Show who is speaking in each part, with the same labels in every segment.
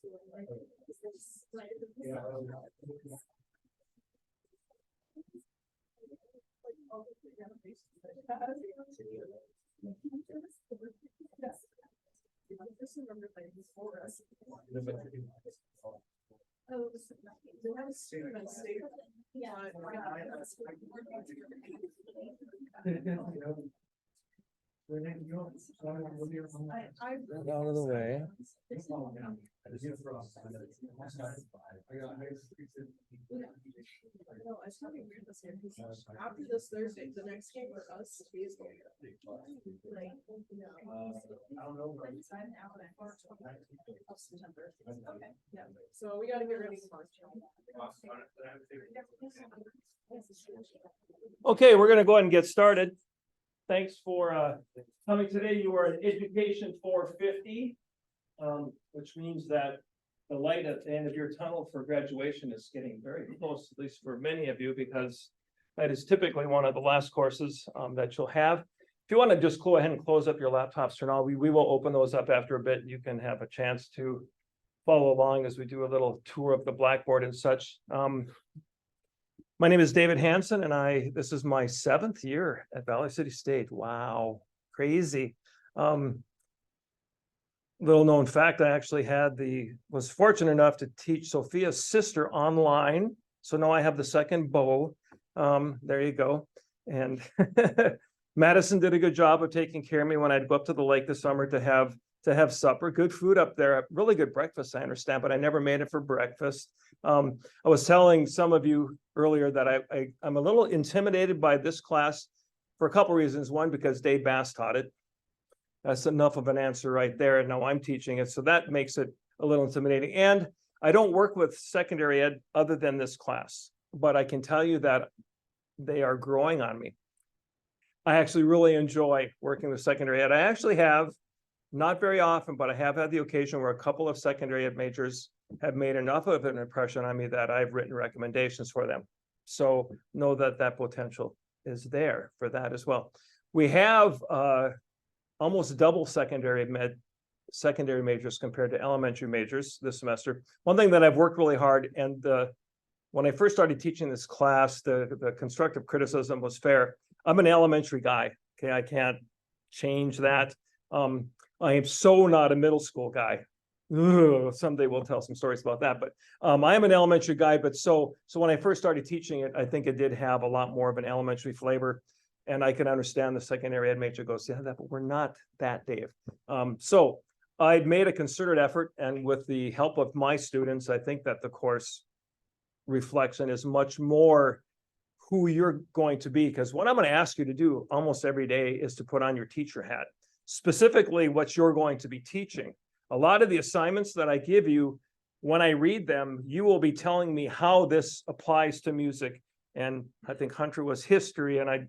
Speaker 1: Out of the way.
Speaker 2: After this Thursday, the next game for us is going September. Okay, yeah. So we gotta get ready for March.
Speaker 1: Okay, we're going to go ahead and get started. Thanks for coming today. You are in Education 450, which means that the light at the end of your tunnel for graduation is getting very close, at least for many of you, because that is typically one of the last courses that you'll have. If you want to just go ahead and close up your laptops for now, we will open those up after a bit. You can have a chance to follow along as we do a little tour of the blackboard and such. My name is David Hansen, and this is my 7th year at Valley City State. Wow, crazy. Little known fact, I actually was fortunate enough to teach Sophia's sister online. So now I have the second beau. There you go. And Madison did a good job of taking care of me when I'd go up to the lake this summer to have supper. Good food up there, really good breakfast, I understand, but I never made it for breakfast. I was telling some of you earlier that I'm a little intimidated by this class for a couple reasons. One, because Dave Bass taught it. That's enough of an answer right there. And now I'm teaching it. So that makes it a little intimidating. And I don't work with secondary ed other than this class, but I can tell you that they are growing on me. I actually really enjoy working with secondary ed. I actually have, not very often, but I have had the occasion where a couple of secondary ed majors have made enough of an impression on me that I've written recommendations for them. So know that that potential is there for that as well. We have almost double secondary majors compared to elementary majors this semester. One thing that I've worked really hard, and when I first started teaching this class, the constructive criticism was fair. I'm an elementary guy. Okay, I can't change that. I am so not a middle school guy. Ugh, someday we'll tell some stories about that. But I am an elementary guy. But so when I first started teaching it, I think it did have a lot more of an elementary flavor. And I can understand the secondary ed major goes, yeah, but we're not that, Dave. So I'd made a concerted effort, and with the help of my students, I think that the course reflects and is much more who you're going to be. Because what I'm going to ask you to do almost every day is to put on your teacher hat, specifically what you're going to be teaching. A lot of the assignments that I give you, when I read them, you will be telling me how this applies to music. And I think Hunter was history, and I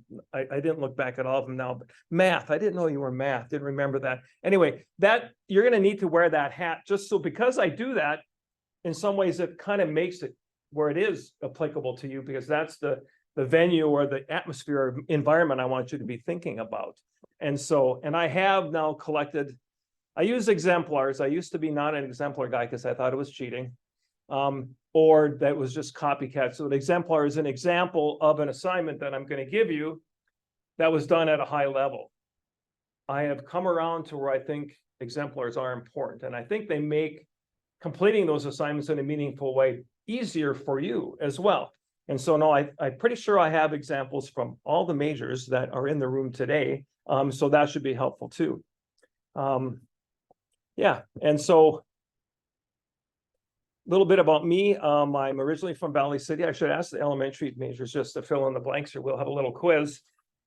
Speaker 1: didn't look back at all of them now, but math, I didn't know you were math, didn't remember that. Anyway, that you're going to need to wear that hat, just so, because I do that, in some ways it kind of makes it where it is applicable to you, because that's the venue or the atmosphere or environment I want you to be thinking about. And so, and I have now collected, I use exemplars. I used to be not an exemplar guy because I thought it was cheating. Or that was just copycat. So an exemplar is an example of an assignment that I'm going to give you that was done at a high level. I have come around to where I think exemplars are important, and I think they make completing those assignments in a meaningful way easier for you as well. And so no, I'm pretty sure I have examples from all the majors that are in the room today. So that should be helpful too. Yeah, and so a little bit about me. I'm originally from Valley City. I should ask the elementary majors just to fill in the blanks here. We'll have a little quiz.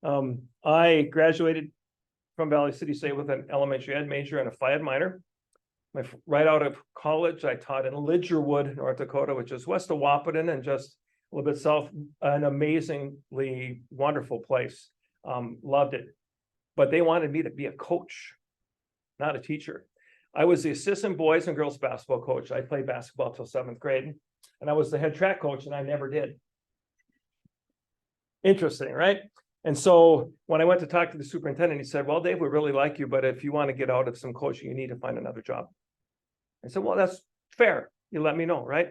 Speaker 1: I graduated from Valley City State with an elementary ed major and a phy ed minor. Right out of college, I taught in Lidgerwood, North Dakota, which is west of Wahpeton and just a little bit south, an amazingly wonderful place. Loved it. But they wanted me to be a coach, not a teacher. I was the assistant boys and girls basketball coach. I played basketball till 7th grade, and I was the head track coach, and I never did. Interesting, right? And so when I went to talk to the superintendent, he said, well, Dave, we really like you, but if you want to get out of some coaching, you need to find another job. I said, well, that's fair. You let me know, right?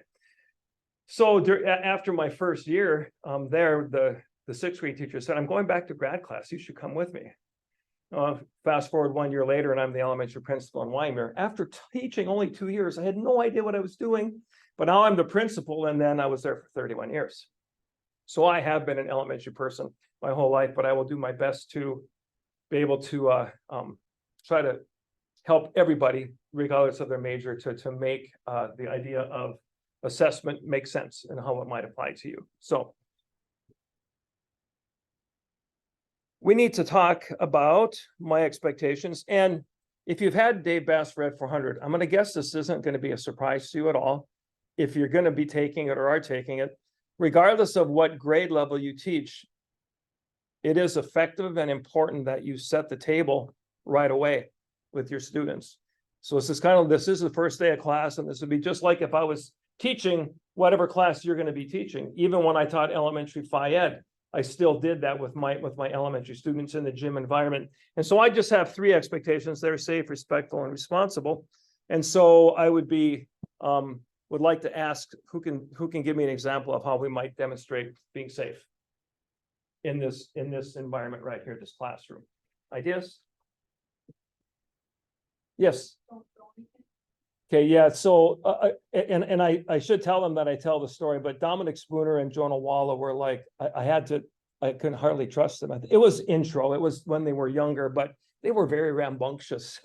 Speaker 1: So after my first year there, the sixth grade teacher said, I'm going back to grad class. You should come with me. Fast forward 1 year later, and I'm the elementary principal in Wyoming. After teaching only 2 years, I had no idea what I was doing, but now I'm the principal, and then I was there for 31 years. So I have been an elementary person my whole life, but I will do my best to be able to try to help everybody, regardless of their major, to make the idea of assessment make sense and how it might apply to you. So we need to talk about my expectations. And if you've had Dave Bass for Ed 400, I'm going to guess this isn't going to be a surprise to you at all. If you're going to be taking it or are taking it, regardless of what grade level you teach, it is effective and important that you set the table right away with your students. So this is the first day of class, and this would be just like if I was teaching whatever class you're going to be teaching. Even when I taught elementary Phi Ed, I still did that with my elementary students in the gym environment. And so I just have 3 expectations. They're safe, respectful, and responsible. And so I would like to ask who can give me an example of how we might demonstrate being safe in this environment right here, this classroom. Ideas? Yes. Okay, yeah. So I should tell them that I tell the story, but Dominic Spooner and Jonah Walla were like, I couldn't hardly trust them. It was intro. It was when they were younger, but they were very rambunctious.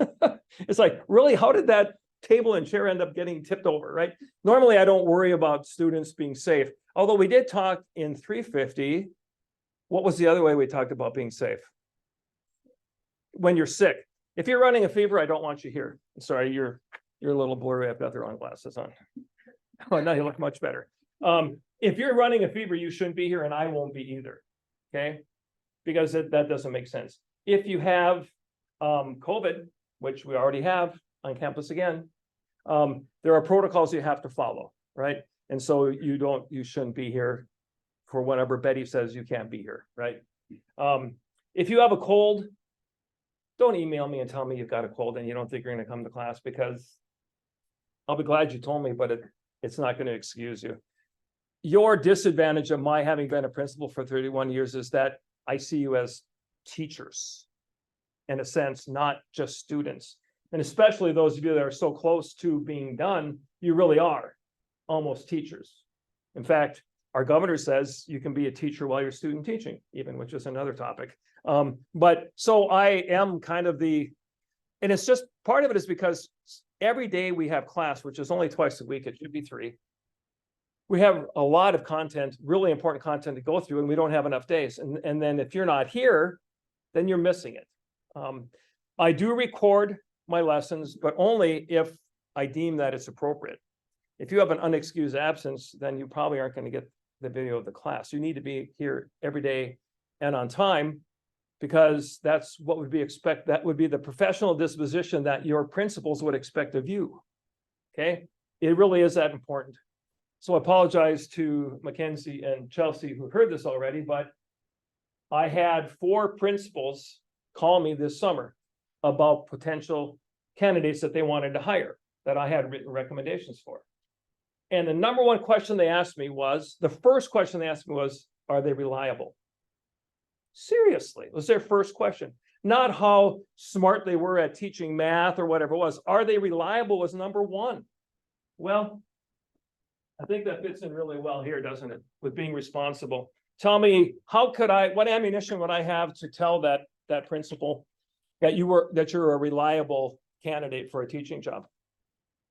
Speaker 1: It's like, really, how did that table and chair end up getting tipped over, right? Normally, I don't worry about students being safe. Although we did talk in 350. What was the other way we talked about being safe? When you're sick. If you're running a fever, I don't want you here. Sorry, you're a little blurry. I've got the wrong glasses on. Oh, now you look much better. If you're running a fever, you shouldn't be here, and I won't be either. Okay, because that doesn't make sense. If you have COVID, which we already have on campus again, there are protocols you have to follow, right? And so you shouldn't be here for whenever Betty says you can't be here, right? If you have a cold, don't email me and tell me you've got a cold and you don't think you're going to come to class, because I'll be glad you told me, but it's not going to excuse you. Your disadvantage of my having been a principal for 31 years is that I see you as teachers, in a sense, not just students. And especially those of you that are so close to being done, you really are almost teachers. In fact, our governor says you can be a teacher while you're student teaching, even, which is another topic. But so I am kind of and it's just part of it is because every day we have class, which is only twice a week, it should be 3. We have a lot of content, really important content to go through, and we don't have enough days. And then if you're not here, then you're missing it. I do record my lessons, but only if I deem that it's appropriate. If you have an unexcused absence, then you probably aren't going to get the video of the class. You need to be here every day and on time, because that's what would be expected. That would be the professional disposition that your principals would expect of you. Okay, it really is that important. So I apologize to Mackenzie and Chelsea who heard this already, but I had 4 principals call me this summer about potential candidates that they wanted to hire that I had written recommendations for. And the number one question they asked me was, the first question they asked me was, are they reliable? Seriously, it was their first question. Not how smart they were at teaching math or whatever it was. Are they reliable was number 1. Well, I think that fits in really well here, doesn't it? With being responsible. Tell me, what ammunition would I have to tell that principal that you're a reliable candidate for a teaching job?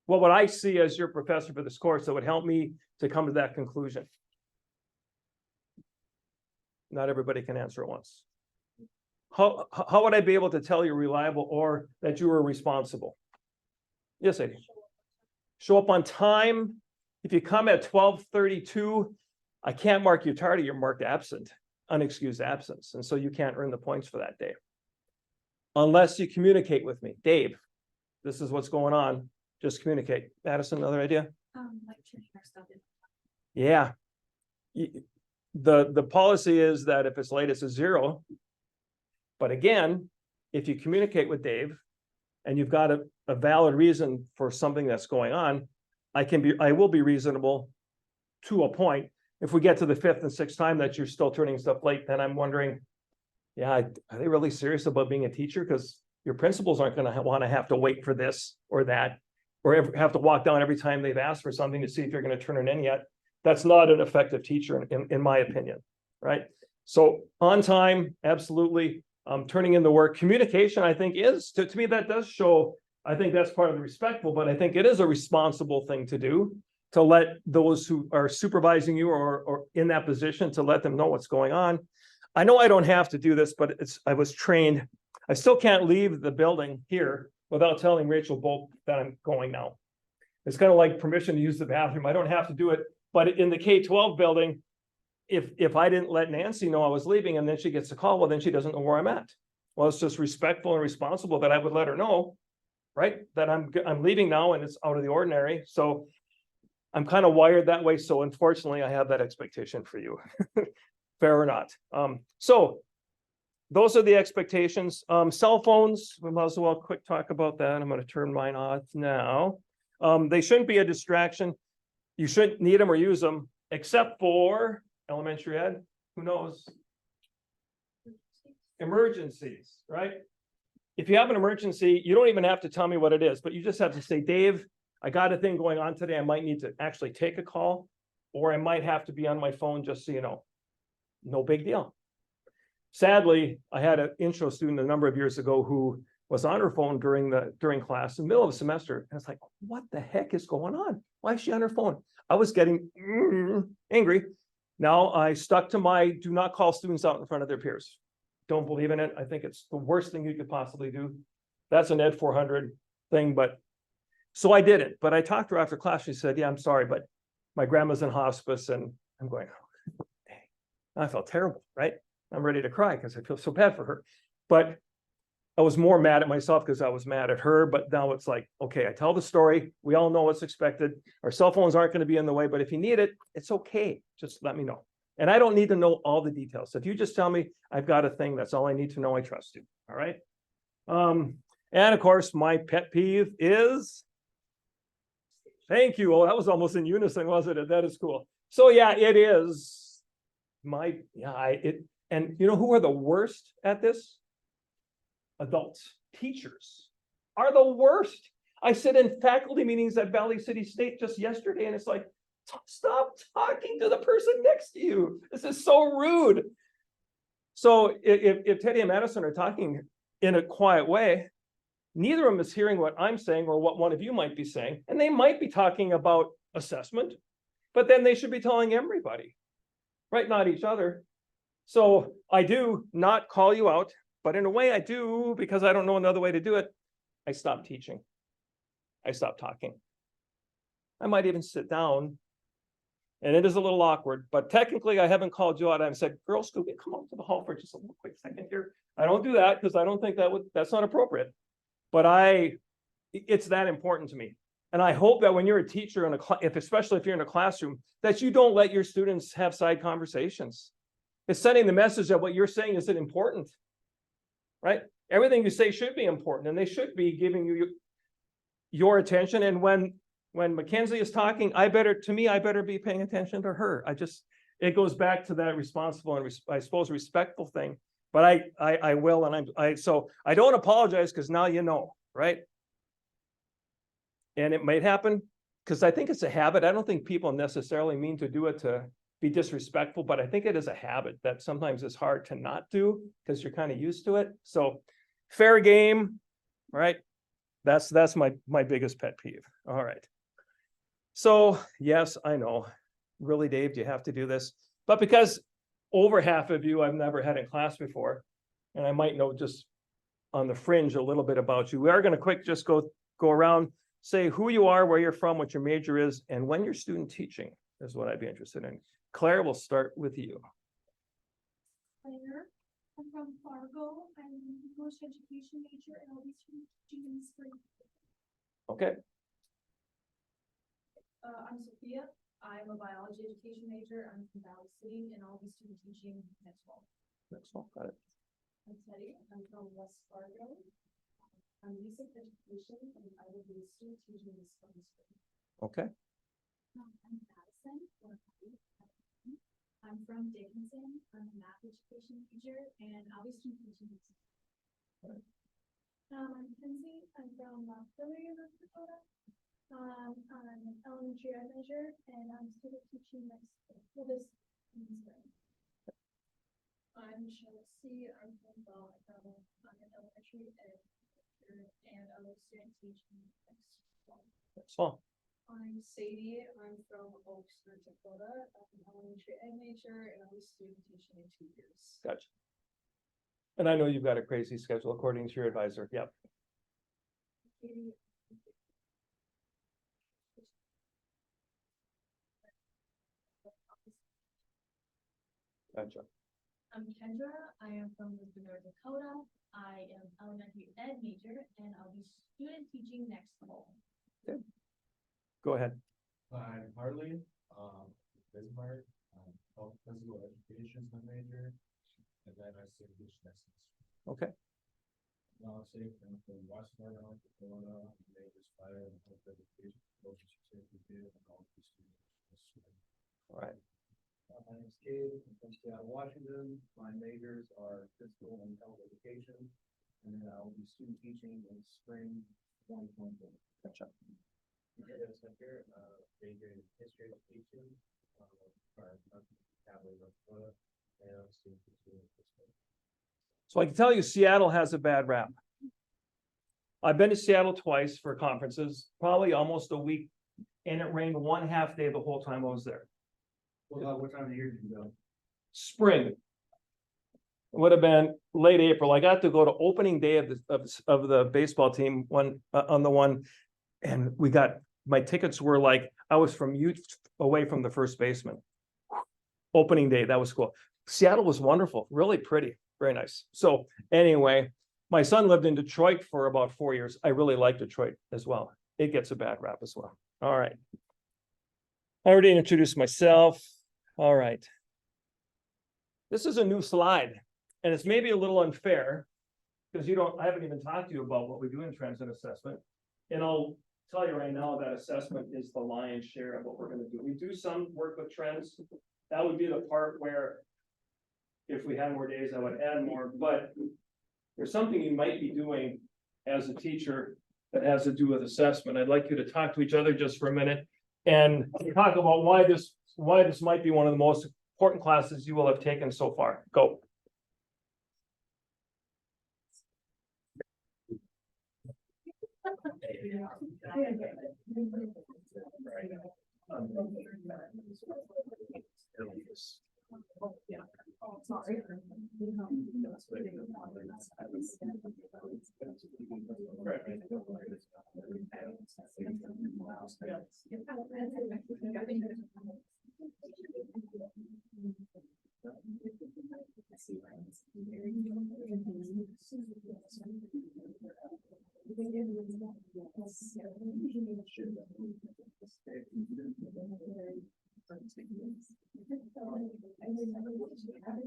Speaker 1: What would I see as your professor for this course that would help me to come to that conclusion? Not everybody can answer at once. How would I be able to tell you're reliable or that you were responsible? Yes, Eddie. Show up on time. If you come at 12:32, I can't mark you tardy, you're marked absent, unexcused absence. And so you can't earn the points for that day. Unless you communicate with me. Dave, this is what's going on. Just communicate. Madison, another idea?
Speaker 2: Like turning our stuff in.
Speaker 1: Yeah. The policy is that if it's late, it's a 0. But again, if you communicate with Dave and you've got a valid reason for something that's going on, I will be reasonable to a point. If we get to the 5th and 6th time that you're still turning stuff late, then I'm wondering, yeah, are they really serious about being a teacher? Because your principals aren't going to want to have to wait for this or that, or have to walk down every time they've asked for something to see if you're going to turn it in yet. That's not an effective teacher, in my opinion, right? So on time, absolutely. Turning in the work. Communication, I think, is, to me, that does show, I think that's part of the respectful, but I think it is a responsible thing to do, to let those who are supervising you or in that position, to let them know what's going on. I know I don't have to do this, but I was trained. I still can't leave the building here without telling Rachel Bolt that I'm going now. It's kind of like permission to use the bathroom. I don't have to do it, but in the K-12 building, if I didn't let Nancy know I was leaving and then she gets a call, well, then she doesn't know where I'm at. Well, it's just respectful and responsible that I would let her know, right? That I'm leaving now and it's out of the ordinary. So I'm kind of wired that way. So unfortunately, I have that expectation for you. Fair or not. So those are the expectations. Cell phones, we might as well quick talk about that. I'm going to turn mine off now. They shouldn't be a distraction. You shouldn't need them or use them, except for elementary ed. Who knows? Emergencies, right? If you have an emergency, you don't even have to tell me what it is, but you just have to say, Dave, I got a thing going on today. I might need to actually take a call, or I might have to be on my phone, just so you know. No big deal. Sadly, I had an intro student a number of years ago who was on her phone during class in the middle of the semester. And it's like, what the heck is going on? Why is she on her phone? I was getting angry. Now I stuck to my do not call students out in front of their peers. Don't believe in it. I think it's the worst thing you could possibly do. That's an Ed 400 thing, but so I did it. But I talked to her after class. She said, yeah, I'm sorry, but my grandma's in hospice. And I'm going, oh, dang. I felt terrible, right? I'm ready to cry because I feel so bad for her. But I was more mad at myself because I was mad at her. But now it's like, okay, I tell the story. We all know what's expected. Our cell phones aren't going to be in the way, but if you need it, it's okay. Just let me know. And I don't need to know all the details. So if you just tell me I've got a thing, that's all I need to know. I trust you. All right. And of course, my pet peeve is, thank you. Oh, that was almost in unison, wasn't it? That is cool. So yeah, it is and you know who are the worst at this? Adults. Teachers are the worst. I sit in faculty meetings at Valley City State just yesterday, and it's like, stop talking to the person next to you. This is so rude. So if Teddy and Madison are talking in a quiet way, neither of them is hearing what I'm saying or what one of you might be saying. And they might be talking about assessment, but then they should be telling everybody, right? Not each other. So I do not call you out, but in a way I do, because I don't know another way to do it. I stop teaching. I stop talking. I might even sit down, and it is a little awkward, but technically I haven't called you out. I've said, girl, Scooby, come up to the hall for just a little quick second here. I don't do that because I don't think that's not appropriate, but it's that important to me. And I hope that when you're a teacher in especially if you're in a classroom, that you don't let your students have side conversations. It's sending the message that what you're saying isn't important, right? Everything you say should be important, and they should be giving you your attention. And when Mackenzie is talking, I better be paying attention to her. It goes back to that responsible and I suppose respectful thing. But I will, and so I don't apologize because now you know, right? And it might happen because I think it's a habit. I don't think people necessarily mean to do it to be disrespectful, but I think it is a habit that sometimes it's hard to not do because you're kind of used to it. So fair game, right? That's my biggest pet peeve. All right. So yes, I know, really, Dave, do you have to do this? But because over half of you I've never had in class before, and I might know just on the fringe a little bit about you, we are going to just go around, say who you are, where you're from, what your major is, and when you're student teaching is what I'd be interested in. Claire, we'll start with you.
Speaker 3: Claire, I'm from Fargo. I'm an English education major, and I'll be teaching in the spring.
Speaker 1: Okay.
Speaker 2: I'm Sophia. I'm a biology education major. I'm from Valley City, and I'll be student teaching next fall.
Speaker 1: Next one, got it.
Speaker 2: I'm Teddy. I'm from West Fargo. I'm music education, and I will be student teaching this spring.
Speaker 1: Okay,
Speaker 3: I'm Madison. or Patty. I'm from Dickinson. I'm a math education major and I'll be student teaching. I'm Kenzie. I'm from Philly, North Dakota. I'm an elementary ed major and I'm student teaching next for this spring.
Speaker 2: I'm Chelsea, I'm from Bell, I'm an elementary ed teacher, and I'm a student teaching next fall.
Speaker 1: that's all.
Speaker 2: I'm Sadie, I'm from Oaks, North Dakota, I'm an elementary ed major, and I'll be student teaching in 2 years.
Speaker 1: Gotcha. And I know you've got a crazy schedule according to your advisor. Yep.
Speaker 2: Katie,
Speaker 1: Gotcha.
Speaker 2: I'm Kendra, I am from Lisbon, North Dakota, I am elementary ed major, and I'll be student teaching next fall.
Speaker 1: Go ahead.
Speaker 4: I'm Harley, Bismarck, health physical education is my major, and then I study English next semester.
Speaker 1: Okay.
Speaker 4: Now, say I'm from Washington, North Dakota, majors fire and health education, social certificate, and all these students.
Speaker 1: All right.
Speaker 4: My name's Cade, I'm from Seattle, Washington, my majors are physical and health education, and then I'll be student teaching in spring 2024.
Speaker 1: Gotcha.
Speaker 4: Major in history education, and I'm student teaching in history.
Speaker 1: So I can tell you Seattle has a bad rap. I've been to Seattle twice for conferences, probably almost a week, and it rained 1/2 day the whole time I was there.
Speaker 4: Well, what time of year did you go?
Speaker 1: Spring. It would have been late April. I got to go to opening day of the baseball team on the one, and we got, my tickets were like, I was from youth away from the first baseman. Opening day, that was cool. Seattle was wonderful, really pretty, very nice. So anyway, my son lived in Detroit for about 4 years. I really like Detroit as well. It gets a bad rap as well. All right. I already introduced myself. All right. This is a new slide, and it's maybe a little unfair because I haven't even talked to you about what we do in transit assessment. And I'll tell you right now that assessment is the lion's share of what we're going to do. We do some work with trends. That would be the part where if we had more days, I would add more, but there's something you might be doing as a teacher that has to do with assessment. I'd like you to talk to each other just for a minute and talk about why this might be one of the most important classes you will have taken so far. Go.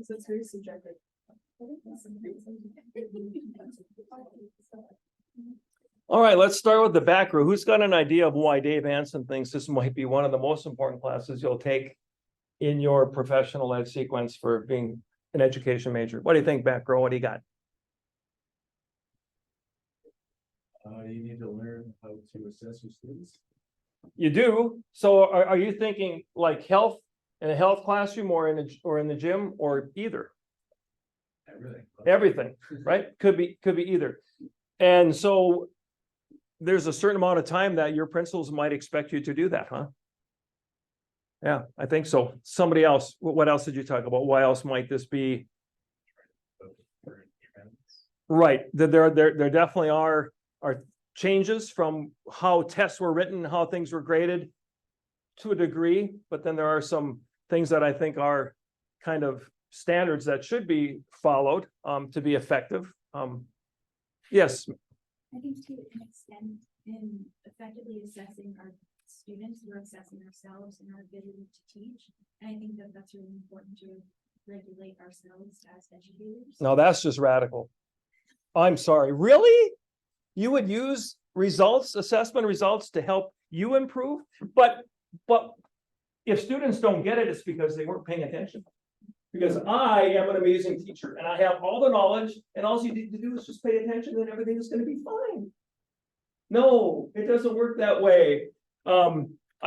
Speaker 2: It's very subjective.
Speaker 1: All right, let's start with the back row. Who's got an idea of why Dave Anson thinks this might be one of the most important classes you'll take in your professional ed sequence for being an education major? What do you think, back row? What do you got?
Speaker 4: You need to learn how to assess your students.
Speaker 1: You do. So are you thinking like health in a health classroom or in the gym or either? Everything, right? Could be either. And so there's a certain amount of time that your principals might expect you to do that, huh? Yeah, I think so. Somebody else, what else did you talk about? Why else might this be? Right, there definitely are changes from how tests were written, how things were graded to a degree, but then there are some things that I think are kind of standards that should be followed to be effective. Yes.
Speaker 3: I think to an extent in effectively assessing our students, we're assessing ourselves and our ability to teach. And I think that that's really important to regulate ourselves as educators.
Speaker 1: No, that's just radical. I'm sorry. Really? You would use assessment results to help you improve, but if students don't get it, it's because they weren't paying attention. Because I am an amazing teacher and I have all the knowledge, and all you need to do is just pay attention and everything is gonna be fine. No, it doesn't work that way.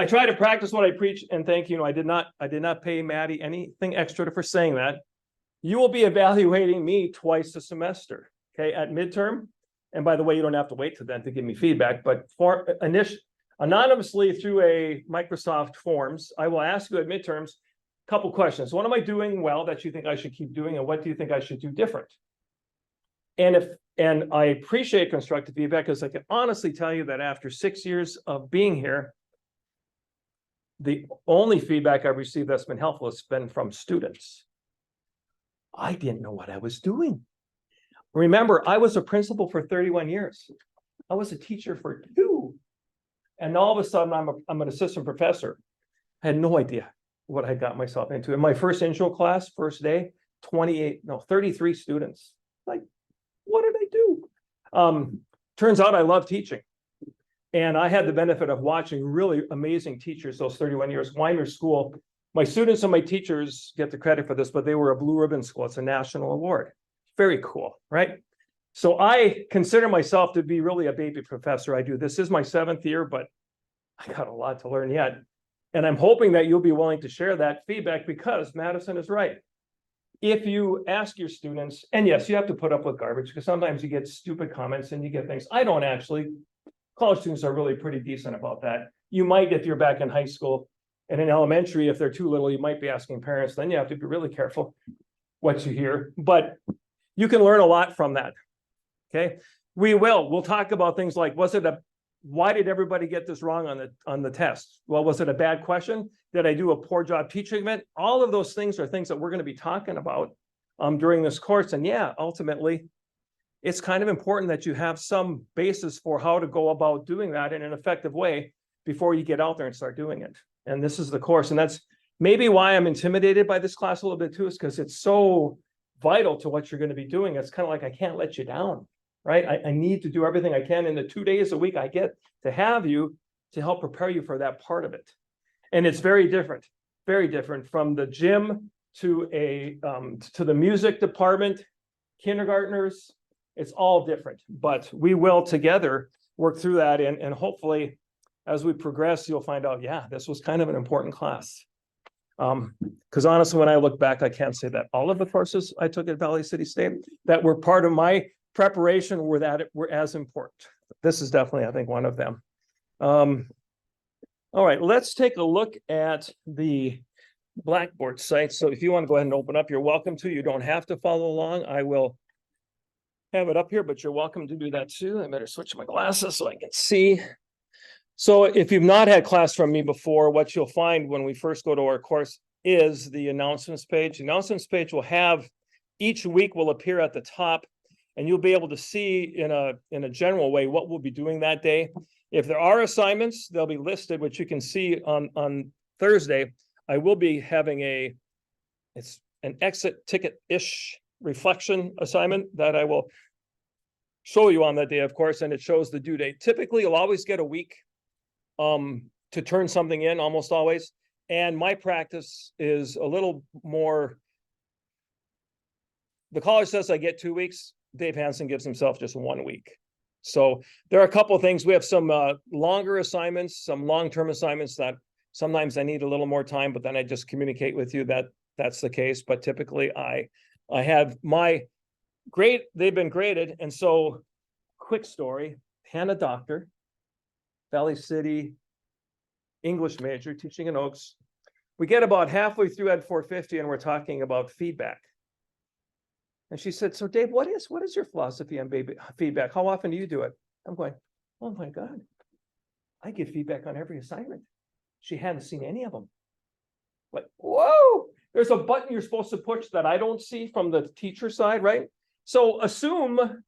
Speaker 1: I try to practice what I preach, and thank you. I did not pay Maddie anything extra for saying that. You will be evaluating me twice a semester, okay, at midterm. And by the way, you don't have to wait till then to give me feedback, but for anonymously through a Microsoft Forms, I will ask you at midterms a couple questions. What am I doing well that you think I should keep doing, and what do you think I should do different? And I appreciate constructive feedback, because I can honestly tell you that after 6 years of being here, the only feedback I've received that's been helpful has been from students. I didn't know what I was doing. Remember, I was a principal for 31 years. I was a teacher for 2. And all of a sudden, I'm an assistant professor. I had no idea what I got myself into. In my first intro class, first day, 33 students. Like, what did I do? Turns out I love teaching. And I had the benefit of watching really amazing teachers those 31 years. Weimar School, my students and my teachers get the credit for this, but they were a blue ribbon school. It's a national award. Very cool, right? So I consider myself to be really a baby professor. This is my 7th year, but I got a lot to learn yet. And I'm hoping that you'll be willing to share that feedback, because Madison is right. If you ask your students, and yes, you have to put up with garbage, because sometimes you get stupid comments and you get things. I don't actually. College students are really pretty decent about that. You might, if you're back in high school, and in elementary, if they're too little, you might be asking parents. Then you have to be really careful what you hear. But you can learn a lot from that. Okay, we'll talk about things like, why did everybody get this wrong on the test? Well, was it a bad question? Did I do a poor job teaching it? All of those things are things that we're going to be talking about during this course. And yeah, ultimately, it's kind of important that you have some basis for how to go about doing that in an effective way before you get out there and start doing it. And this is the course. And that's maybe why I'm intimidated by this class a little bit too, is because it's so vital to what you're going to be doing. It's kind of like, I can't let you down, right? I need to do everything I can in the 2 days a week I get to have you to help prepare you for that part of it. And it's very different from the gym to the music department, kindergartners. It's all different, but we will together work through that. And hopefully, as we progress, you'll find out, yeah, this was kind of an important class. Because honestly, when I look back, I can't say that all of the courses I took at Valley City State that were part of my preparation were as important. This is definitely, I think, one of them. All right, let's take a look at the Blackboard site. So if you want to go ahead and open up, you're welcome to. You don't have to follow along. I will have it up here, but you're welcome to do that too. I better switch my glasses so I can see. So if you've not had class from me before, what you'll find when we first go to our course is the announcements page. The announcements page will have, each week will appear at the top, and you'll be able to see in a general way what we'll be doing that day. If there are assignments, they'll be listed, which you can see on Thursday. I will be having it's an exit ticket-ish reflection assignment that I will show you on that day, of course, and it shows the due date. Typically, you'll always get a week to turn something in, almost always. And my practice is a little more, the college says I get 2 weeks. Dave Hansen gives himself just 1 week. So there are a couple of things. We have some longer assignments, some long-term assignments that sometimes I need a little more time, but then I just communicate with you that that's the case. But typically I have my grade, they've been graded. And so quick story, Hannah Doctor, Valley City, English major, teaching in Oaks. We get about halfway through ED450 and we're talking about feedback. And she said, so Dave, what is your philosophy on feedback? How often do you do it? I'm going, oh my God, I give feedback on every assignment. She hadn't seen any of them. Like, whoa, there's a button you're supposed to push that I don't see from the teacher side, right? So assume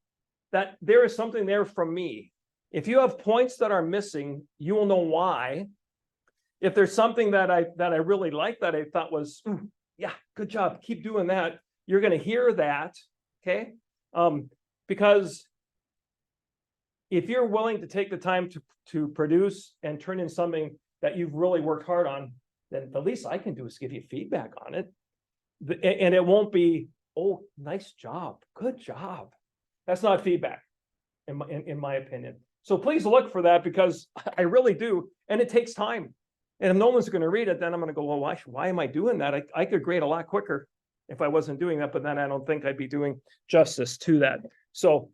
Speaker 1: that there is something there from me. If you have points that are missing, you will know why. If there's something that I really like that I thought was, yeah, good job, keep doing that. You're going to hear that, okay? Because if you're willing to take the time to produce and turn in something that you've really worked hard on, then the least I can do is give you feedback on it. And it won't be, oh, nice job, good job. That's not feedback, in my opinion. So please look for that, because I really do, and it takes time. And if no one's going to read it, then I'm going to go, well, why am I doing that? I could grade a lot quicker if I wasn't doing that, but then I don't think I'd be doing justice to that. So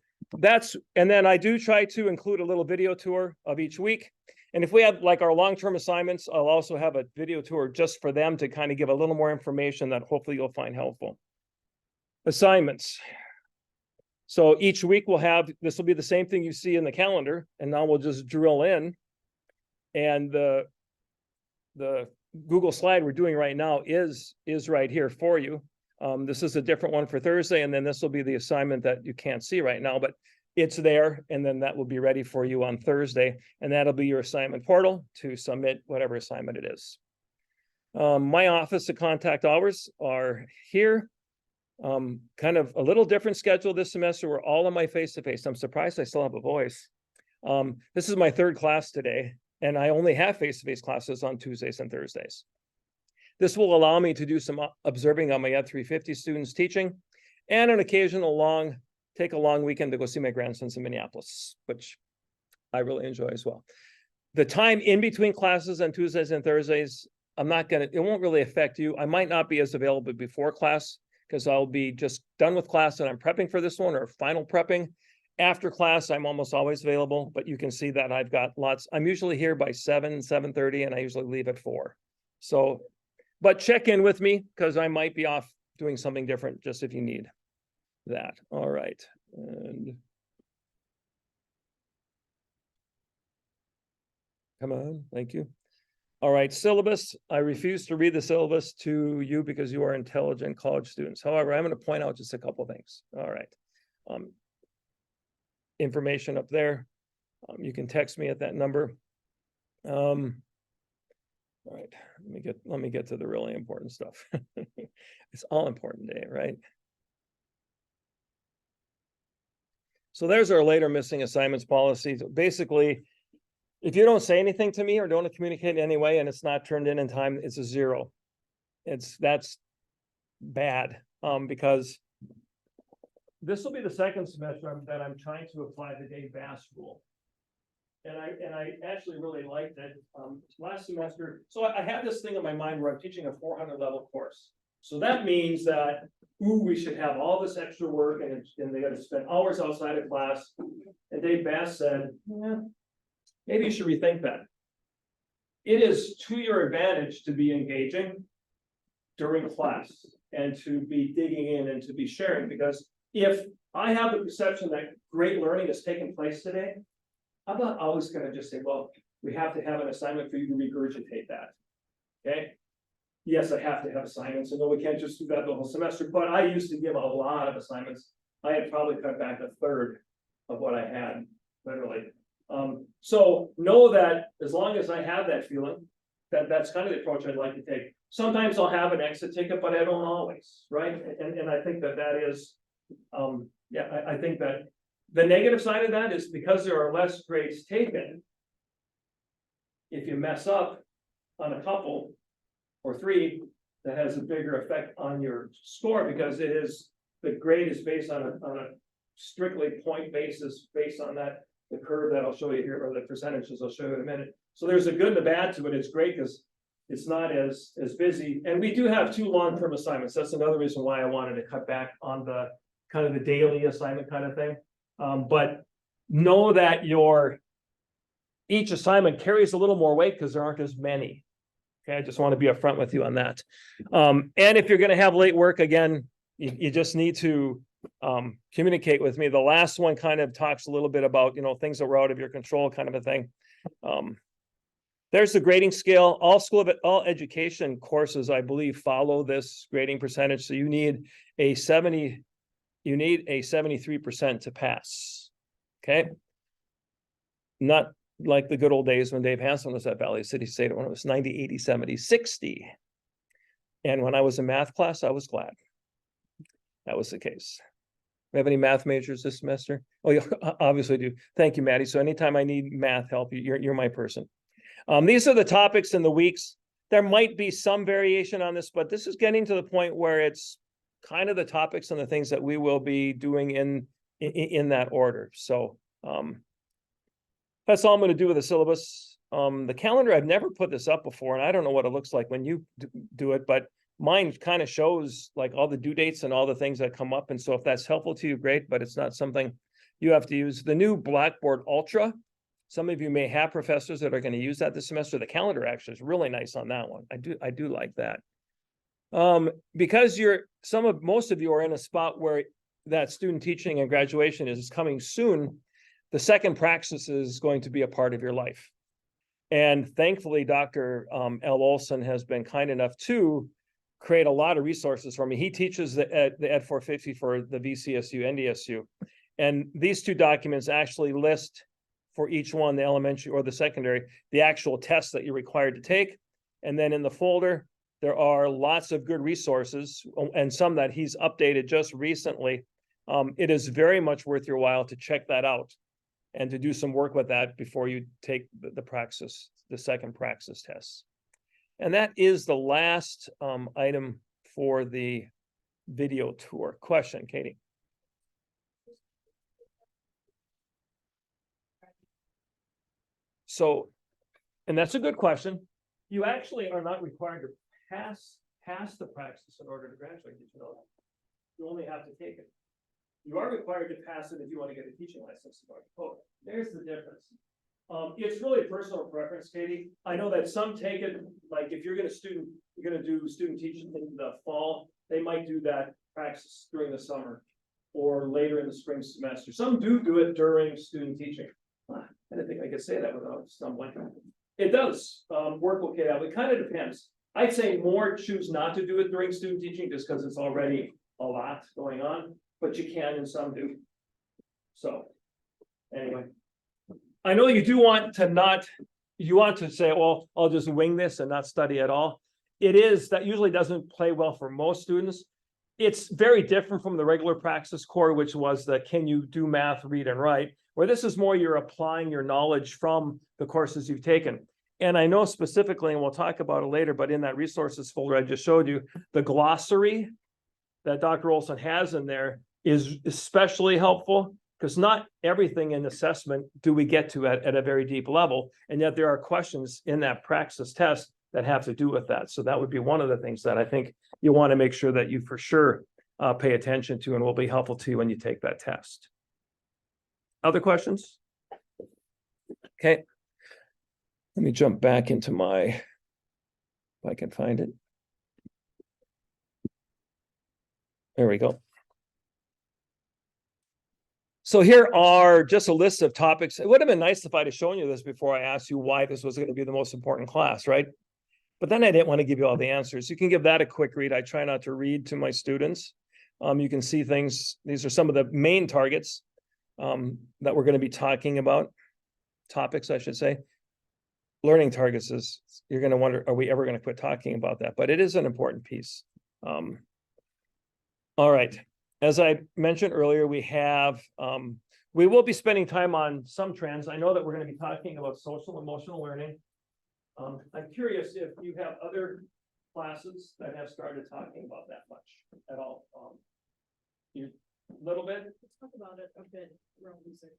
Speaker 1: and then I do try to include a little video tour of each week. And if we have like our long-term assignments, I'll also have a video tour just for them to kind of give a little more information that hopefully you'll find helpful. Assignments. So each week we'll have, this will be the same thing you see in the calendar, and now we'll just drill in. And the Google slide we're doing right now is right here for you. This is a different one for Thursday, and then this will be the assignment that you can't see right now, but it's there, and then that will be ready for you on Thursday, and that'll be your assignment portal to submit whatever assignment it is. My office and contact hours are here. Kind of a little different schedule this semester. We're all on my face-to-face. I'm surprised I still have a voice. This is my third class today, and I only have face-to-face classes on Tuesdays and Thursdays. This will allow me to do some observing on my ED350 students teaching, and an occasional take a long weekend to go see my grandsons in Minneapolis, which I really enjoy as well. The time in between classes on Tuesdays and Thursdays, it won't really affect you. I might not be as available before class, because I'll be just done with class and I'm prepping for this one, or final prepping. After class, I'm almost always available, but you can see that I've got lots. I'm usually here by 7:30, and I usually leave at 4. So, but check in with me, because I might be off doing something different, just if you need that. All right. And come on, thank you. All right, syllabus. I refuse to read the syllabus to you because you are intelligent college students. However, I'm going to point out just a couple of things. All right. Information up there. You can text me at that number. All right, let me get to the really important stuff. It's all important day, right? So there's our later missing assignments policy. So basically, if you don't say anything to me or don't communicate in any way and it's not turned in time, it's a 0. That's bad, because this will be the second semester that I'm trying to apply the Dave Bass rule. And I actually really liked it. Last semester, so I have this thing in my mind where I'm teaching a 400 level course. So that means that, we should have all this extra work, and they got to spend hours outside of class. And Dave Bass said, maybe you should rethink that. It is to your advantage to be engaging during class and to be digging in and to be sharing, because if I have the perception that great learning is taking place today, I'm not always going to just say, well, we have to have an assignment for you to regurgitate that. Okay. Yes, I have to have assignments. I know we can't just do that the whole semester, but I used to give a lot of assignments. I had probably cut back a third of what I had, literally. So know that as long as I have that feeling, that's kind of the approach I'd like to take. Sometimes I'll have an exit ticket, but I don't always, right? And I think that is, I think that the negative side of that is because there are less grades taken, if you mess up on a couple or 3, that has a bigger effect on your score, because the grade is based on a strictly point basis, based on the curve that I'll show you here, or the percentages I'll show you in a minute. So there's a good and a bad to it. It's great because it's not as busy. And we do have 2 long-term assignments. That's another reason why I wanted to cut back on the kind of the daily assignment kind of thing. But know that each assignment carries a little more weight because there aren't as many. Okay, I just want to be upfront with you on that. And if you're going to have late work, again, you just need to communicate with me. The last one kind of talks a little bit about, things that were out of your control, kind of a thing. There's the grading scale. All education courses, I believe, follow this grading percentage. So you need a 73% to pass. Okay. Not like the good old days when Dave Hansen was at Valley City State when it was 90, 80, 70, 60. And when I was in math class, I was glad that was the case. We have any math majors this semester? Oh, yeah, obviously do. Thank you, Maddie. So anytime I need math help, you're my person. These are the topics in the weeks. There might be some variation on this, but this is getting to the point where it's kind of the topics and the things that we will be doing in that order. So that's all I'm going to do with the syllabus. The calendar, I've never put this up before, and I don't know what it looks like when you do it, but mine kind of shows like all the due dates and all the things that come up. And so if that's helpful to you, great, but it's not something you have to use. The new Blackboard Ultra, some of you may have professors that are going to use that this semester. The calendar actually is really nice on that one. I do like that. Because most of you are in a spot where that student teaching and graduation is coming soon, the second praxis is going to be a part of your life. And thankfully, Dr. L. Olson has been kind enough to create a lot of resources for me. He teaches the ED450 for the VCSU, NDSU. And these two documents actually list for each one, the elementary or the secondary, the actual tests that you're required to take. And then in the folder, there are lots of good resources and some that he's updated just recently. It is very much worth your while to check that out and to do some work with that before you take the second praxis test. And that is the last item for the video tour. Question, Katie? So, and that's a good question. You actually are not required to pass the praxis in order to graduate. Did you know that? You only have to take it. You are required to pass it if you want to get a teaching license. Oh, there's the difference. It's really personal preference, Katie. I know that some take it, like if you're going to do student teaching in the fall, they might do that praxis during the summer or later in the spring semester. Some do it during student teaching. I didn't think I could say that without stumbling. It does work okay out. It kind of depends. I'd say more choose not to do it during student teaching just because it's already a lot going on, but you can and some do. So anyway, I know you do want to say, well, I'll just wing this and not study at all. That usually doesn't play well for most students. It's very different from the regular praxis core, which was the can you do math, read, and write, where this is more you're applying your knowledge from the courses you've taken. And I know specifically, and we'll talk about it later, but in that resources folder I just showed you, the glossary that Dr. Olson has in there is especially helpful because not everything in assessment do we get to at a very deep level. And yet there are questions in that praxis test that have to do with that. So that would be one of the things that I think you want to make sure that you for sure pay attention to and will be helpful to you when you take that test. Other questions? Okay. Let me jump back into if I can find it. There we go. So here are just a list of topics. It would have been nice if I'd have shown you this before I asked you why this was going to be the most important class, right? But then I didn't want to give you all the answers. You can give that a quick read. I try not to read to my students. You can see things. These are some of the main targets that we're going to be talking about. Topics, I should say. Learning targets is, you're going to wonder, are we ever going to quit talking about that? But it is an important piece. All right. As I mentioned earlier, we will be spending time on some trends. I know that we're going to be talking about social emotional learning. I'm curious if you have other classes that have started talking about that much at all. You a little bit?
Speaker 2: Let's talk about it a bit around music.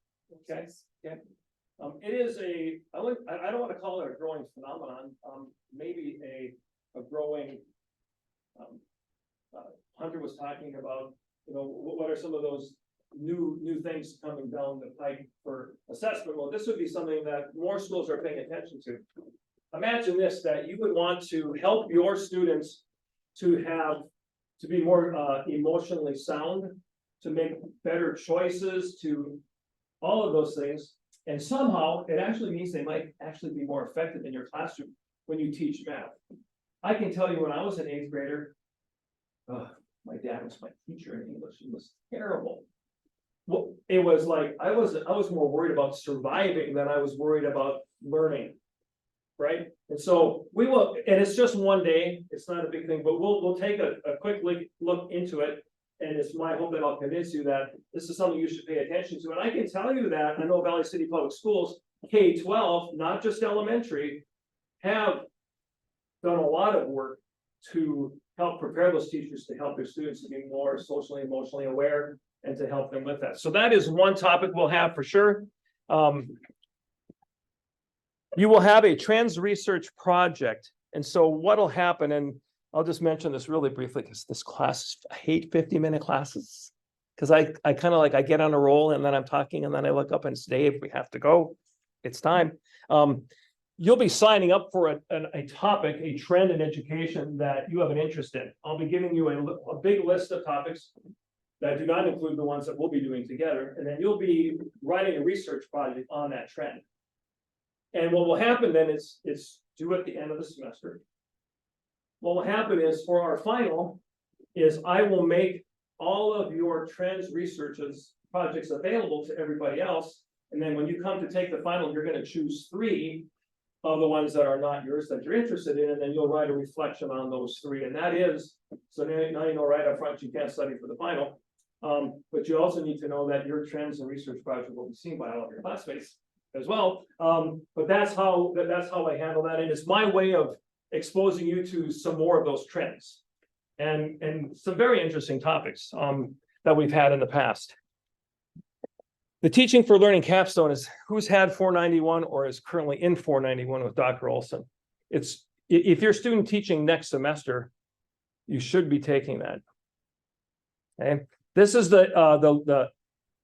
Speaker 1: Okay. Okay. It is I don't want to call it a growing phenomenon. Maybe a growing. Hunter was talking about, what are some of those new things coming down the pipe for assessment? Well, this would be something that more schools are paying attention to. Imagine this, that you would want to help your students to be more emotionally sound, to make better choices, to all of those things. And somehow it actually means they might actually be more effective in your classroom when you teach math. I can tell you when I was an 8th grader, my dad was my teacher in English. He was terrible. Well, it was like I was more worried about surviving than I was worried about learning. Right. And so we will, and it's just one day, it's not a big thing, but we'll take a quick look into it. and it's my hope that I'll convince you that this is something you should pay attention to. And I can tell you that I know Valley City Public Schools, K-12, not just elementary, have done a lot of work to help prepare those teachers to help their students to be more socially, emotionally aware and to help them with that. So that is one topic we'll have for sure. You will have a trans research project. And so what'll happen, and I'll just mention this really briefly because this class, I hate 50-minute classes. Because I kind of like, I get on a roll and then I'm talking and then I look up and say, Dave, we have to go. It's time. You'll be signing up for a topic, a trend in education that you have an interest in. I'll be giving you a big list of topics that do not include the ones that we'll be doing together. And then you'll be writing a research project on that trend. And what will happen then is it's due at the end of the semester. What will happen is for our final is I will make all of your trends researches projects available to everybody else. And then when you come to take the final, you're going to choose 3 of the ones that are not yours that you're interested in, and then you'll write a reflection on those 3. And that is, so now you know right up front you can't study for the final. But you also need to know that your trends and research project will be seen by all of your classmates as well. But that's how I handle that. And it's my way of exposing you to some more of those trends and some very interesting topics that we've had in the past. The Teaching for Learning capstone is who's had 491 or is currently in 491 with Dr. Olson. It's if you're student teaching next semester, you should be taking that. Okay, this is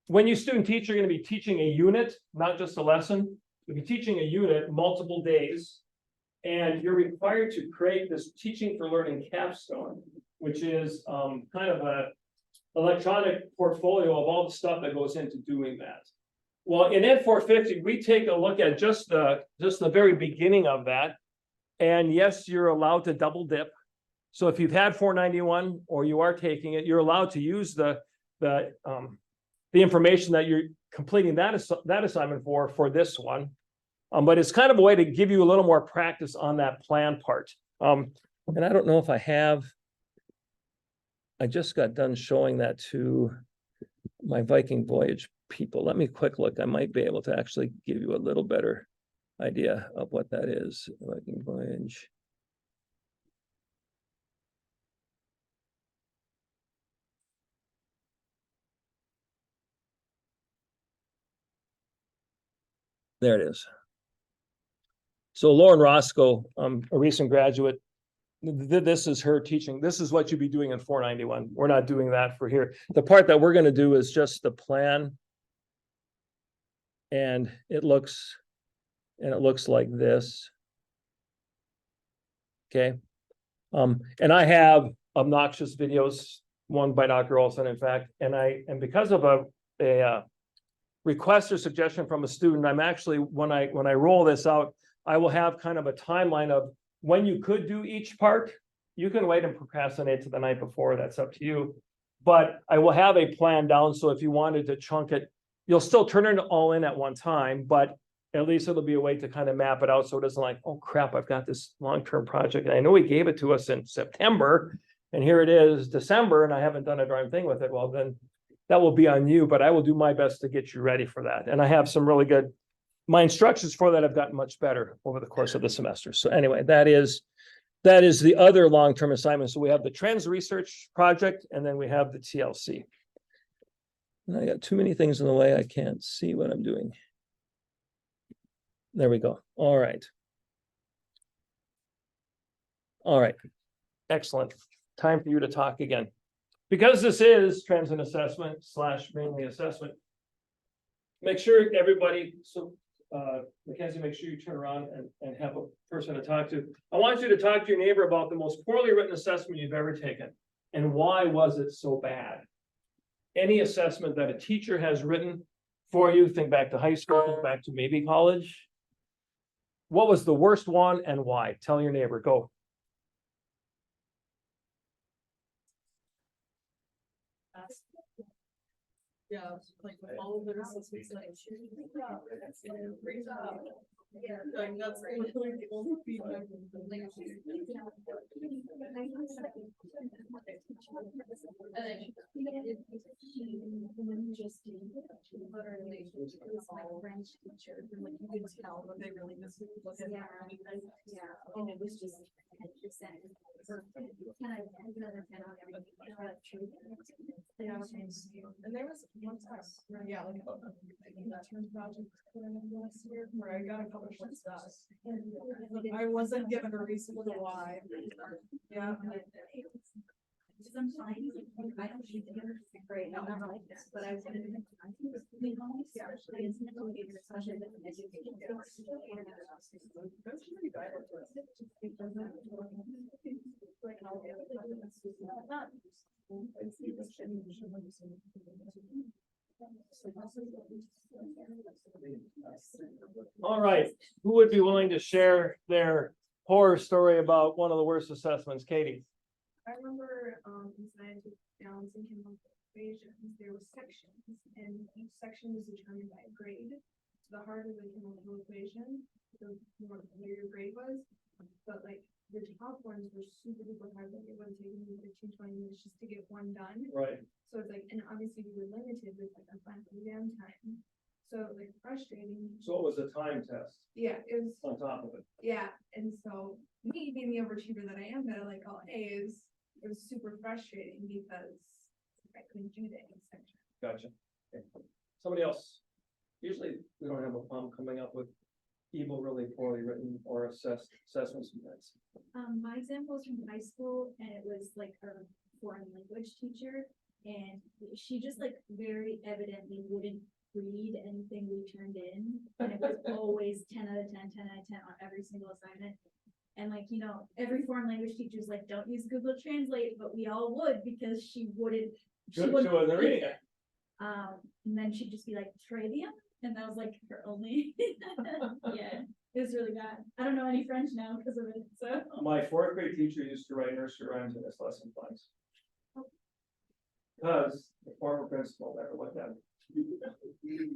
Speaker 1: when you student teach, you're going to be teaching a unit, not just a lesson. You'll be teaching a unit multiple days, and you're required to create this Teaching for Learning capstone, which is kind of a electronic portfolio of all the stuff that goes into doing that. Well, in Ed450, we take a look at just the very beginning of that. And yes, you're allowed to double dip. So if you've had 491 or you are taking it, you're allowed to use the information that you're completing that assignment for this one. But it's kind of a way to give you a little more practice on that plan part. And I don't know if I just got done showing that to my Viking Voyage people. Let me quick look. I might be able to actually give you a little better idea of what that is. Viking Voyage. There it is. So Lauren Roscoe, a recent graduate, this is her teaching. This is what you'd be doing in 491. We're not doing that for here. The part that we're going to do is just the plan. And it looks like this. Okay. And I have obnoxious videos, one by Dr. Olson, in fact, and because of a request or suggestion from a student, I'm actually, when I roll this out, I will have kind of a timeline of when you could do each part. You can wait and procrastinate to the night before, that's up to you. But I will have a plan down, so if you wanted to chunk it, you'll still turn it all in at one time, but at least it'll be a way to kind of map it out so it isn't like, oh crap, I've got this long-term project. And I know he gave it to us in September, and here it is December, and I haven't done a darn thing with it. Well, then that will be on you, but I will do my best to get you ready for that. And I have some really good, my instructions for that have gotten much better over the course of the semester. So anyway, that is the other long-term assignment. So we have the trends research project, and then we have the TLC. And I got too many things in the way. I can't see what I'm doing. There we go. All right. All right. Excellent. Time for you to talk again. Because this is trends and assessment / mainly assessment, make sure everybody, so Mackenzie, make sure you turn around and have a person to talk to. I want you to talk to your neighbor about the most poorly written assessment you've ever taken and why was it so bad. Any assessment that a teacher has written for you, think back to high school, think back to maybe college. What was the worst one and why? Tell your neighbor, go.
Speaker 5: Yeah, like with all of their assessments, like, great job.
Speaker 2: Yeah.
Speaker 5: Like, that's literally the only feedback.
Speaker 3: Literally, it was my French teacher, and like you could tell that they really missed it. Yeah, and it was just 10%. Or 10 out of 10 on everything.
Speaker 5: Yeah, and there was one time, where, yeah, like, that term project that I did last year, where I got a couple of stuff. I wasn't given a reason to why. Yeah.
Speaker 3: Sometimes, I don't need to hear great, I'm not like that, but I wanted to. Especially with education.
Speaker 1: All right, who would be willing to share their horror story about one of the worst assessments? Katie?
Speaker 2: I remember, in scientific balancing chemical equations, there were sections, and each section was determined by a grade. So the harder the chemical equation, the more clear your grade was. But like the top ones were super duper hard, like it would take me 15-20 minutes just to get one done.
Speaker 1: Right.
Speaker 2: So it's like, and obviously we were limited with like a final exam time. So like frustrating.
Speaker 1: So it was a time test
Speaker 2: Yeah, it was.
Speaker 1: on top of it.
Speaker 2: Yeah, and so me being the overachiever that I am, that I like all A's, it was super frustrating because I couldn't do the A section.
Speaker 1: Gotcha. Okay. Somebody else? Usually we don't have a problem coming up with evil, really poorly written or assessments.
Speaker 3: My example was from high school, and it was like a foreign language teacher, and she just like very evidently wouldn't read anything we turned in, and it was always 10 out of 10, 10 out of 10 on every single assignment. And like, you know, every foreign language teacher is like, don't use Google Translate, but we all would because she wouldn't.
Speaker 1: She wasn't reading it.
Speaker 3: And then she'd just be like, Tradium, and that was like her only. Yeah, it was really bad. I don't know any French now because of it. So
Speaker 1: My fourth grade teacher used to write nursery rhymes in his lesson plans. Because the former principal never looked at it.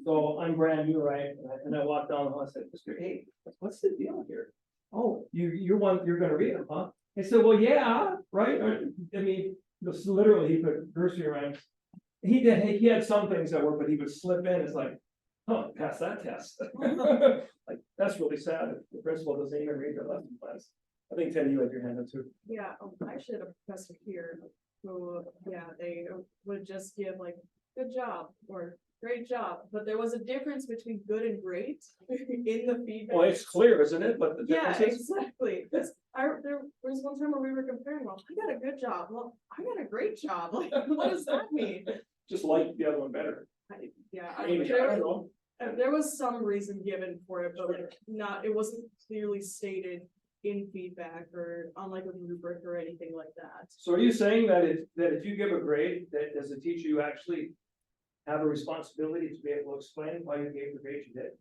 Speaker 1: So I'm brand new, right? And I walked down the hall and said, Mr. A, what's the deal here? Oh, you're gonna read them, huh? I said, well, yeah, right? I mean, this literally, he put nursery rhymes. He had some things that were, but he would slip in, it's like, oh, pass that test. Like, that's really sad. If the principal doesn't even read their lesson plans. I think Ted, you had your hand up too.
Speaker 5: Yeah, I actually had a professor here who, yeah, they would just give like, good job, or great job, but there was a difference between good and great in the feedback.
Speaker 1: Well, it's clear, isn't it? But the
Speaker 5: Yeah,
Speaker 1: difference is,
Speaker 5: exactly. There was one time where we were comparing, well, I got a good job, well, I got a great job, like, what does that mean?
Speaker 1: just like the other one better.
Speaker 5: Yeah,
Speaker 1: Maybe, I don't know.
Speaker 5: there was some reason given for it, but like, it wasn't clearly stated in feedback or on like a rubric or anything like that.
Speaker 1: So are you saying that if you give a grade, that as a teacher, you actually have a responsibility to be able to explain why you gave the grade you did?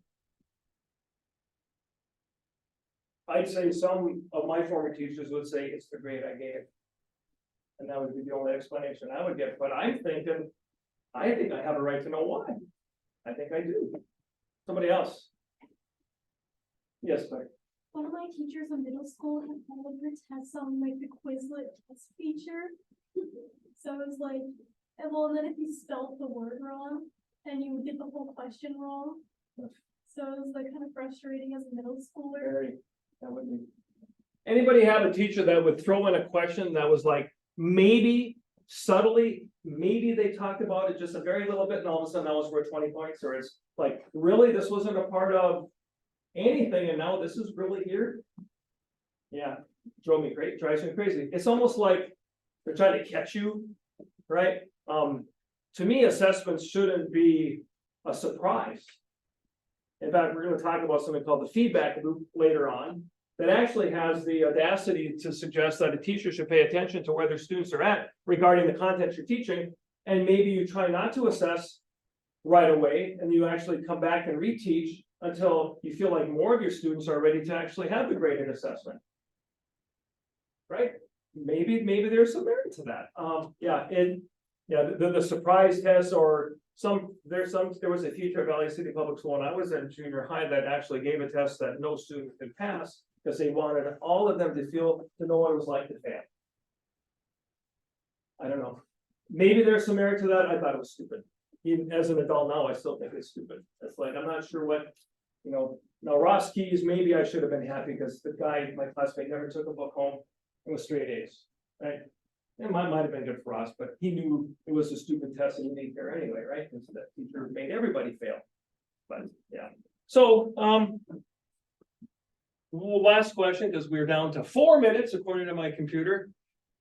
Speaker 1: I'd say some of my former teachers would say it's the grade I gave. And that would be the only explanation I would give, but I'm thinking, I think I have a right to know why. I think I do. Somebody else? Yes, Claire.
Speaker 6: One of my teachers in middle school had one of her tests on like the Quizlet test feature. So it was like, and well, and then if you spelled the word wrong, then you would get the whole question wrong. So it was like kind of frustrating as a middle schooler.
Speaker 1: Very, that would be. Anybody have a teacher that would throw in a question that was like, maybe subtly, maybe they talked about it just a very little bit, and all of a sudden that was worth 20 points, or it's like, really, this wasn't a part of anything, and now this is really here? Yeah, drives me crazy. It's almost like they're trying to catch you, right? To me, assessments shouldn't be a surprise. In fact, we're going to talk about something called the feedback loop later on, that actually has the audacity to suggest that a teacher should pay attention to where their students are at regarding the content you're teaching, and maybe you try not to assess right away, and you actually come back and reteach until you feel like more of your students are ready to actually have the graded assessment. Right? Maybe there's some merit to that. The surprise test or there was a teacher at Valley City Public School when I was in junior high that actually gave a test that no student could pass. Because they wanted all of them to know what it was like to fail. I don't know. Maybe there's some merit to that. I thought it was stupid. Even as an adult now, I still think it's stupid. It's like, I'm not sure what, now Ross Keys, maybe I should have been happy because the guy, my classmate, never took a book home. It was straight A's, right? It might have been good for Ross, but he knew it was a stupid test and he didn't care anyway, right? Because that teacher made everybody fail. But yeah. So, last question, because we're down to 4 minutes according to my computer.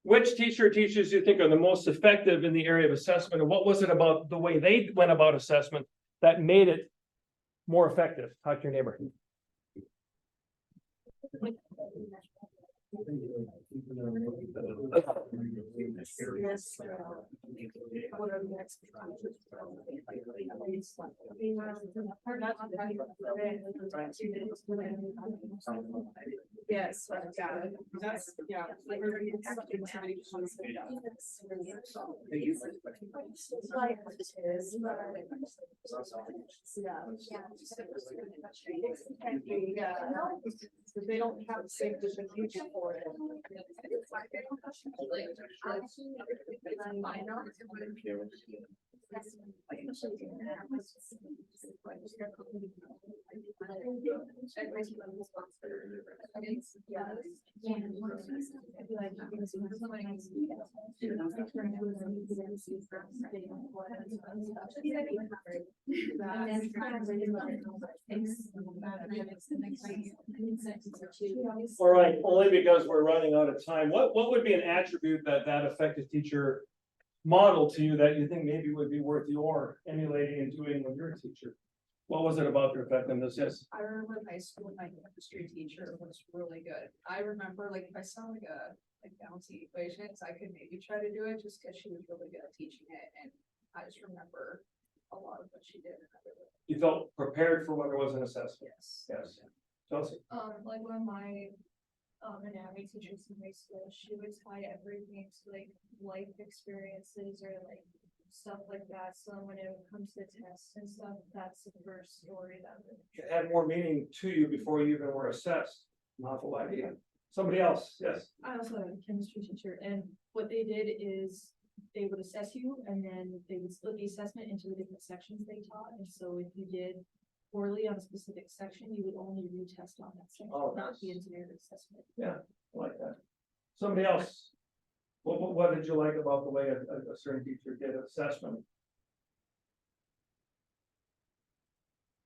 Speaker 1: Which teacher or teachers do you think are the most effective in the area of assessment? And what was it about the way they went about assessment that made it more effective? Talk to your neighbor.
Speaker 5: Yes, got it. That's, yeah. Like, they don't have the same distribution for it.
Speaker 1: All right, only because we're running out of time. What would be an attribute that effective teacher model to you that you think maybe would be worth your emulating and doing with your teacher? What was it about their effectiveness? Yes.
Speaker 5: I remember in high school, my chemistry teacher was really good. I remember, like, if I saw like bouncy equations, I could maybe try to do it just because she was really good at teaching it, and I just remember a lot of what she did.
Speaker 1: You felt prepared for when there was an assessment.
Speaker 5: Yes.
Speaker 1: Yes. Chelsea.
Speaker 2: Like one of my anatomy teachers in high school, she would tie everything to like life experiences or like stuff like that. So when it comes to tests and stuff, that's the first story that would.
Speaker 1: It had more meaning to you before you even were assessed. Novel idea. Somebody else, yes.
Speaker 7: I also have a chemistry teacher, and what they did is they would assess you, and then they would split the assessment into the different sections they taught. And so if you did poorly on a specific section, you would only retest on that section,
Speaker 1: Oh,
Speaker 7: not
Speaker 1: nice.
Speaker 7: the entire assessment.
Speaker 1: I like that. Somebody else. What did you like about the way a certain teacher did assessment?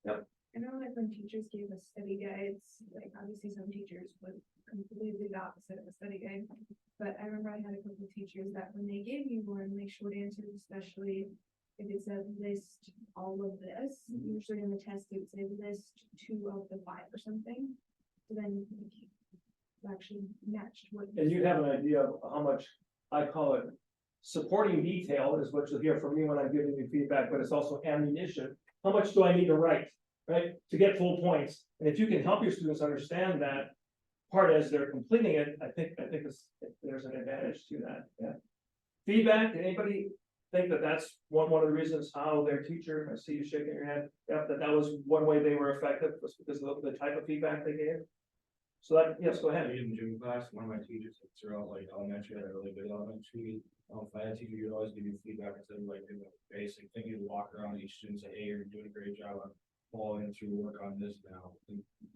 Speaker 2: I know like when teachers gave us study guides, like obviously some teachers would completely the opposite of a study guide. But I remember I had a couple of teachers that when they gave you one, like short answers, especially if it said list all of this, usually in the test it would say list 2 of the 5 or something. So then you actually matched what.
Speaker 1: And you have an idea of how much, I call it supporting detail is what you'll hear from me when I'm giving you feedback, but it's also ammunition. How much do I need to write, right? To get full points. And if you can help your students understand that part as they're completing it, I think there's an advantage to that. Yeah. Feedback, anybody think that that's one of the reasons how their teacher, I see you shaking your head, that was one way they were effective was because of the type of feedback they gave? So that, yes, go ahead.
Speaker 8: In gym class, one of my teachers throughout like elementary, I had a really good elementary. If I had a teacher, you'd always give you feedback instead of like doing the basic thing. You'd walk around each student and say, hey, you're doing a great job on following through work on this now.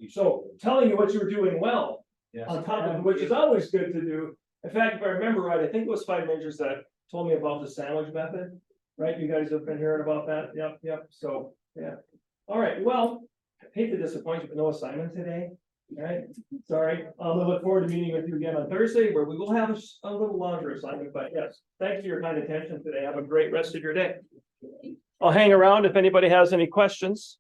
Speaker 1: So telling you what you were doing well,
Speaker 8: yes.
Speaker 1: on top of it, which is always good to do. In fact, if I remember right, I think it was 5 majors that told me about the sandwich method, right? You guys have been hearing about that? Yep. So, yeah. All right, well, I hate to disappoint you, but no assignment today. All right, sorry. I look forward to meeting with you again on Thursday, where we will have a little longer assignment, but yes, thanks for your kind attention today. Have a great rest of your day. I'll hang around if anybody has any questions.